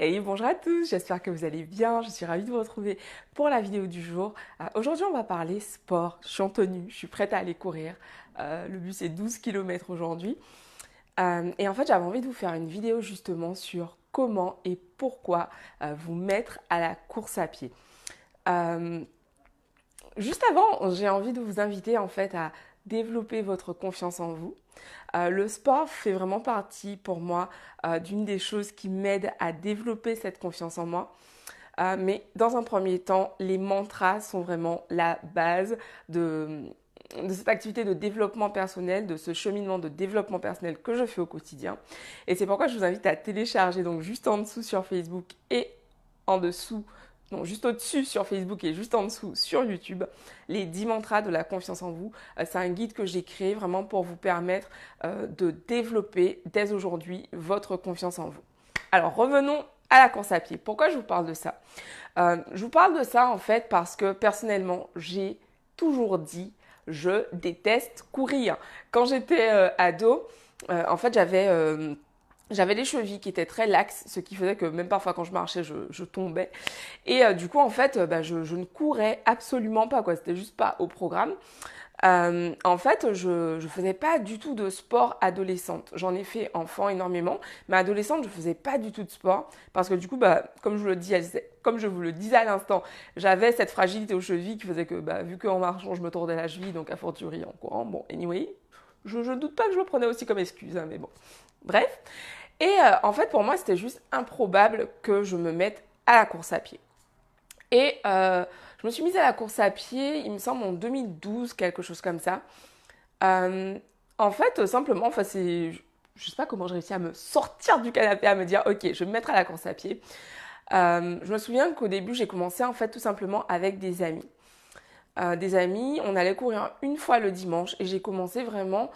Hey, bonjour à tous, j'espère que vous allez bien, je suis ravie de vous retrouver pour la vidéo du jour. Aujourd'hui on va parler sport, je suis en tenue, je suis prête à aller courir. Le but c'est 12 km aujourd'hui. Et en fait j'avais envie de vous faire une vidéo justement sur comment et pourquoi vous mettre à la course à pied. Euh, Juste avant, j'ai envie de vous inviter en fait à développer votre confiance en vous. Le sport fait vraiment partie pour moi d'une des choses qui m'aident à développer cette confiance en moi. Mais dans un premier temps, les mantras sont vraiment la base de cette activité de développement personnel, de ce cheminement de développement personnel que je fais au quotidien. Et c'est pourquoi je vous invite à télécharger donc juste en dessous sur Facebook et en dessous, non, juste au-dessus sur Facebook et juste en dessous sur YouTube, les 10 mantras de la confiance en vous. C'est un guide que j'ai créé vraiment pour vous permettre de développer dès aujourd'hui votre confiance en vous. Alors revenons à la course à pied. Pourquoi je vous parle de ça? Je vous parle de ça en fait parce que personnellement, j'ai toujours dit je déteste courir. Quand j'étais ado, en fait j'avais les chevilles qui étaient très laxes, ce qui faisait que même parfois quand je marchais, je tombais. Et du coup, en fait, je ne courais absolument pas, quoi. C'était juste pas au programme. En fait, je faisais pas du tout de sport adolescente. J'en ai fait enfant énormément, mais adolescente, je faisais pas du tout de sport parce que du coup, comme je vous le disais à l'instant, j'avais cette fragilité aux chevilles qui faisait que, vu qu'en marchant, je me tordais la cheville, donc à fortiori en courant. Bon, anyway, je doute pas que je le prenais aussi comme excuse, hein, mais bon. Bref. Et en fait, pour moi, c'était juste improbable que je me mette à la course à pied. Et je me suis mise à la course à pied, il me semble en 2012, quelque chose comme ça. Euh, En fait, simplement, enfin, je sais pas comment j'ai réussi à me sortir du canapé, à me dire, ok, je vais me mettre à la course à pied. Je me souviens qu'au début, j'ai commencé en fait tout simplement avec des amis. On allait courir une fois le dimanche et j'ai commencé vraiment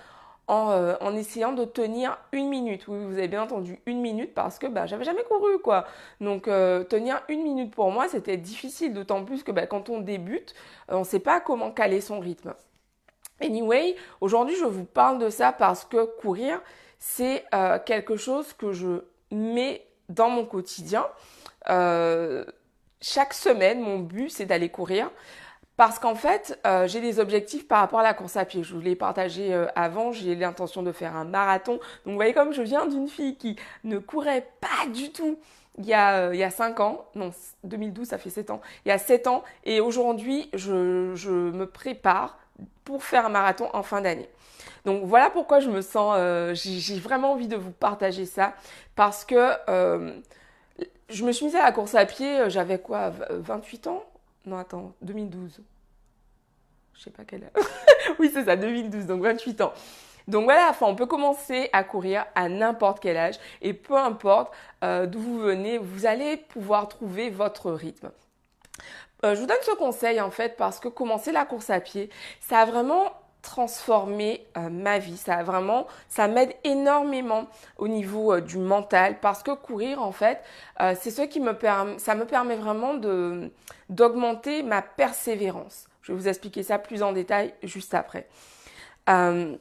en essayant de tenir une minute. Oui, vous avez bien entendu une minute parce que j'avais jamais couru quoi. Donc tenir une minute pour moi c'était difficile, d'autant plus que quand on débute, on ne sait pas comment caler son rythme. Anyway, aujourd'hui je vous parle de ça parce que courir c'est quelque chose que je mets dans mon quotidien. Euh, Chaque semaine, mon but c'est d'aller courir. Parce qu'en fait, j'ai des objectifs par rapport à la course à pied. Je vous l'ai partagé avant, j'ai l'intention de faire un marathon. Donc vous voyez comme je viens d'une fille qui ne courait pas du tout il y a 5 ans, non 2012 ça fait 7 ans, il y a 7 ans et aujourd'hui je me prépare pour faire un marathon en fin d'année. Donc voilà pourquoi je me sens, j'ai vraiment envie de vous partager ça parce que je me suis mise à la course à pied, j'avais quoi, 28 ans? Non attends, 2012. Je sais pas quelle heure. Oui, c'est ça, 2012, donc 28 ans. Donc voilà, enfin, on peut commencer à courir à n'importe quel âge et peu importe d'où vous venez, vous allez pouvoir trouver votre rythme. Je vous donne ce conseil en fait parce que commencer la course à pied, ça a vraiment transformé ma vie. Ça m'aide énormément au niveau du mental parce que courir en fait, c'est ce qui ça me permet vraiment d'augmenter ma persévérance. Je vais vous expliquer ça plus en détail juste après. Euh,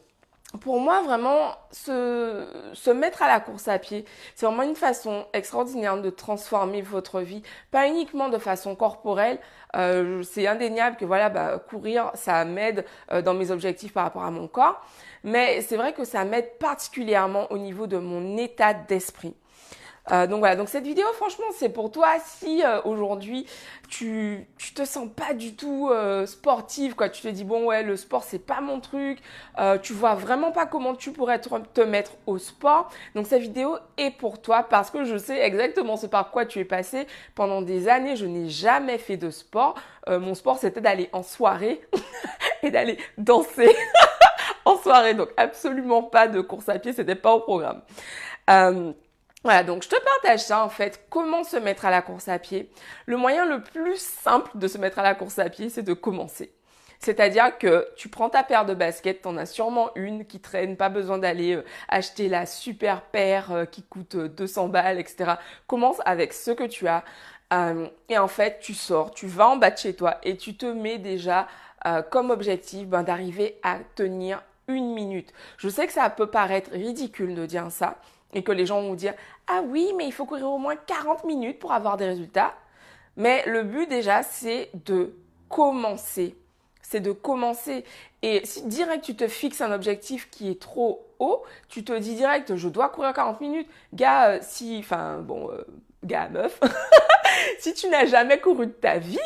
pour moi, vraiment, se mettre à la course à pied, c'est vraiment une façon extraordinaire de transformer votre vie, pas uniquement de façon corporelle. C'est indéniable que courir, ça m'aide dans mes objectifs par rapport à mon corps, mais c'est vrai que ça m'aide particulièrement au niveau de mon état d'esprit. Donc voilà, donc cette vidéo franchement c'est pour toi si aujourd'hui tu te sens pas du tout sportive quoi, tu te dis bon ouais le sport c'est pas mon truc, tu vois vraiment pas comment tu pourrais te mettre au sport. Donc cette vidéo est pour toi parce que je sais exactement ce par quoi tu es passé. Pendant des années je n'ai jamais fait de sport. Mon sport c'était d'aller en soirée et d'aller danser en soirée, donc absolument pas de course à pied, c'était pas au programme. Euh, voilà, donc je te partage ça en fait, comment se mettre à la course à pied. Le moyen le plus simple de se mettre à la course à pied, c'est de commencer. C'est-à-dire que tu prends ta paire de baskets, t'en as sûrement une qui traîne, pas besoin d'aller acheter la super paire qui coûte 200 balles, etc. Commence avec ce que tu as et en fait tu sors, tu vas en bas de chez toi et tu te mets déjà comme objectif d'arriver à tenir une minute. Je sais que ça peut paraître ridicule de dire ça, et que les gens vont dire « Ah oui, mais il faut courir au moins 40 minutes pour avoir des résultats ». Mais le but déjà, c'est de commencer. C'est de commencer. Et si direct tu te fixes un objectif qui est trop haut, tu te dis direct, je dois courir 40 minutes. Gars, gars, meuf, si tu n'as jamais couru de ta vie,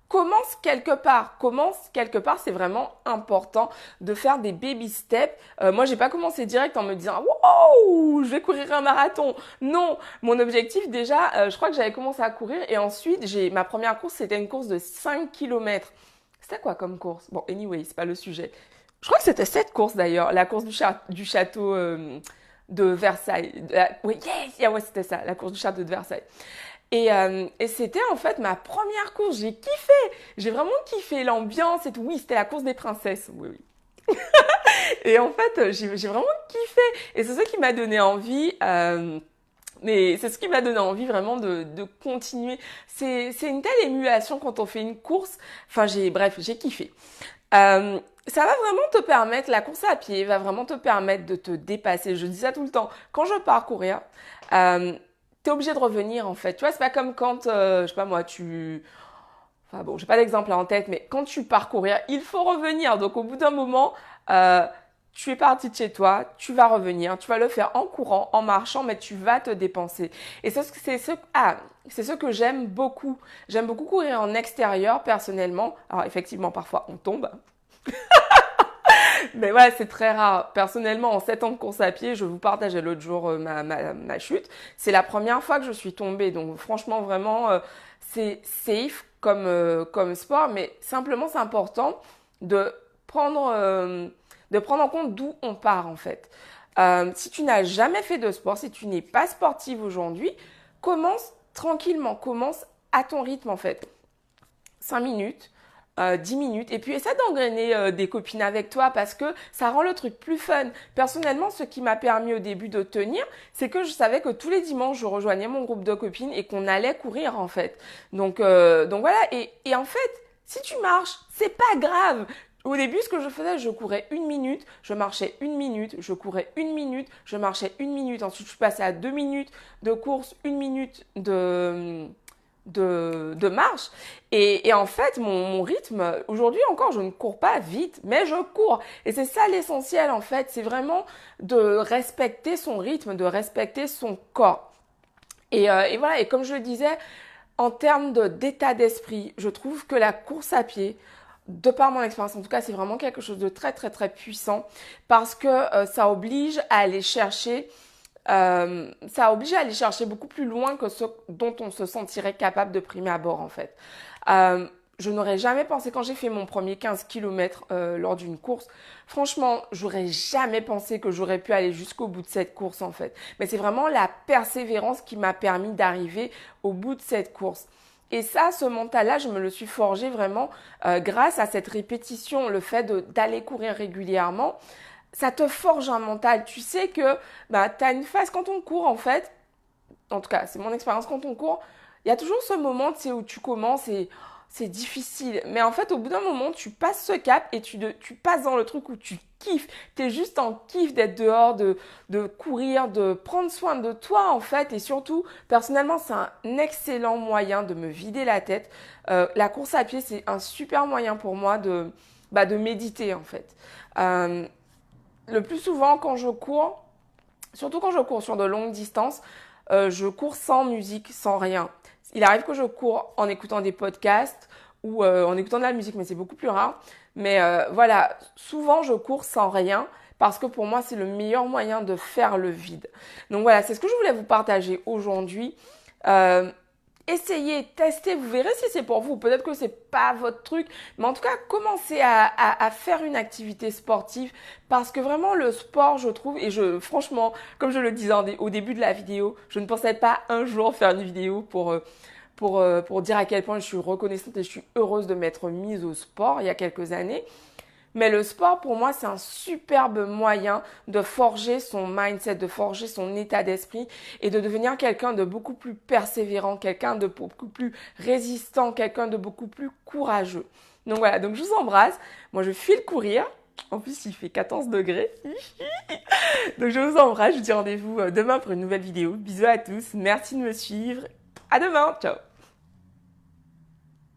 commence quelque part. Commence quelque part, c'est vraiment important de faire des baby steps. Moi, j'ai pas commencé direct en me disant wow, je vais courir un marathon. Non, mon objectif déjà, je crois que j'avais commencé à courir et ensuite, ma première course, c'était une course de 5 km. C'était quoi comme course? Bon, anyway, c'est pas le sujet. Je crois que c'était cette course d'ailleurs, la course du château de Versailles. Oui, yes, yeah, ouais, c'était ça, la course du château de Versailles. Et c'était en fait ma première course. J'ai kiffé. J'ai vraiment kiffé l'ambiance et tout. Oui, c'était la course des princesses. Oui, oui. Et en fait, j'ai vraiment kiffé. Et c'est ça qui m'a donné envie. Mais c'est ce qui m'a donné envie vraiment de continuer. C'est une telle émulation quand on fait une course. Enfin, j'ai kiffé. Ça va vraiment te permettre, la course à pied va vraiment te permettre de te dépasser. Je dis ça tout le temps. Quand je pars courir, t'es obligé de revenir en fait. Tu vois, c'est pas comme quand, je sais pas moi, enfin bon, j'ai pas d'exemple là en tête, mais quand tu pars courir, il faut revenir. Donc au bout d'un moment, tu es parti de chez toi, tu vas revenir, tu vas le faire en courant, en marchant, mais tu vas te dépenser. Et c'est ce que j'aime beaucoup. J'aime beaucoup courir en extérieur personnellement. Alors effectivement, parfois on tombe. Mais ouais, c'est très rare. Personnellement, en 7 ans de course à pied, je vous partageais l'autre jour ma chute. C'est la première fois que je suis tombée. Donc franchement, vraiment, c'est safe comme sport. Mais simplement, c'est important de prendre en compte d'où on part en fait. Si tu n'as jamais fait de sport, si tu n'es pas sportive aujourd'hui, commence tranquillement, commence à ton rythme en fait. 5 minutes, 10 minutes et puis essaie d'engrainer des copines avec toi parce que ça rend le truc plus fun. Personnellement, ce qui m'a permis au début de tenir, c'est que je savais que tous les dimanches, je rejoignais mon groupe de copines et qu'on allait courir en fait. Donc voilà, et en fait, si tu marches, c'est pas grave. Au début, ce que je faisais, je courais 1 minute, je marchais 1 minute, je courais 1 minute, je marchais 1 minute. Ensuite, je suis passée à 2 minutes de course, 1 minute de marche. Et en fait, mon rythme, aujourd'hui encore, je ne cours pas vite, mais je cours. Et c'est ça l'essentiel, en fait. C'est vraiment de respecter son rythme, de respecter son corps. Et voilà, et comme je le disais, en termes d'état d'esprit, je trouve que la course à pied, de par mon expérience, en tout cas, c'est vraiment quelque chose de très, très, très puissant parce que ça oblige à aller chercher beaucoup plus loin que ce dont on se sentirait capable de prime abord en fait. Je n'aurais jamais pensé, quand j'ai fait mon premier 15 km lors d'une course, franchement, j'aurais jamais pensé que j'aurais pu aller jusqu'au bout de cette course en fait. Mais c'est vraiment la persévérance qui m'a permis d'arriver au bout de cette course. Et ça, ce mental-là, je me le suis forgé vraiment grâce à cette répétition, le fait d'aller courir régulièrement. Ça te forge un mental. Tu sais que tu as une phase quand on court en fait. En tout cas, c'est mon expérience quand on court. Il y a toujours ce moment, tu sais, où tu commences et c'est difficile. Mais en fait, au bout d'un moment, tu passes ce cap et tu passes dans le truc où tu kiffes. Tu es juste en kiff d'être dehors, de courir, de prendre soin de toi en fait. Et surtout, personnellement, c'est un excellent moyen de me vider la tête. La course à pied, c'est un super moyen pour moi de méditer en fait. Le plus souvent, quand je cours, surtout quand je cours sur de longues distances, je cours sans musique, sans rien. Il arrive que je cours en écoutant des podcasts ou en écoutant de la musique, mais c'est beaucoup plus rare. Mais voilà, souvent je cours sans rien parce que pour moi, c'est le meilleur moyen de faire le vide. Donc voilà, c'est ce que je voulais vous partager aujourd'hui. Essayez, testez, vous verrez si c'est pour vous. Peut-être que c'est pas votre truc, mais en tout cas, commencez à faire une activité sportive parce que vraiment le sport, je trouve, et franchement, comme je le disais au début de la vidéo, je ne pensais pas un jour faire une vidéo pour dire à quel point je suis reconnaissante et je suis heureuse de m'être mise au sport il y a quelques années. Mais le sport, pour moi, c'est un superbe moyen de forger son mindset, de forger son état d'esprit et de devenir quelqu'un de beaucoup plus persévérant, quelqu'un de beaucoup plus résistant, quelqu'un de beaucoup plus courageux. Donc voilà, donc je vous embrasse. Moi, je file courir. En plus, il fait 14 degrés. Donc je vous embrasse, je vous dis rendez-vous demain pour une nouvelle vidéo. Bisous à tous, merci de me suivre. À demain, ciao.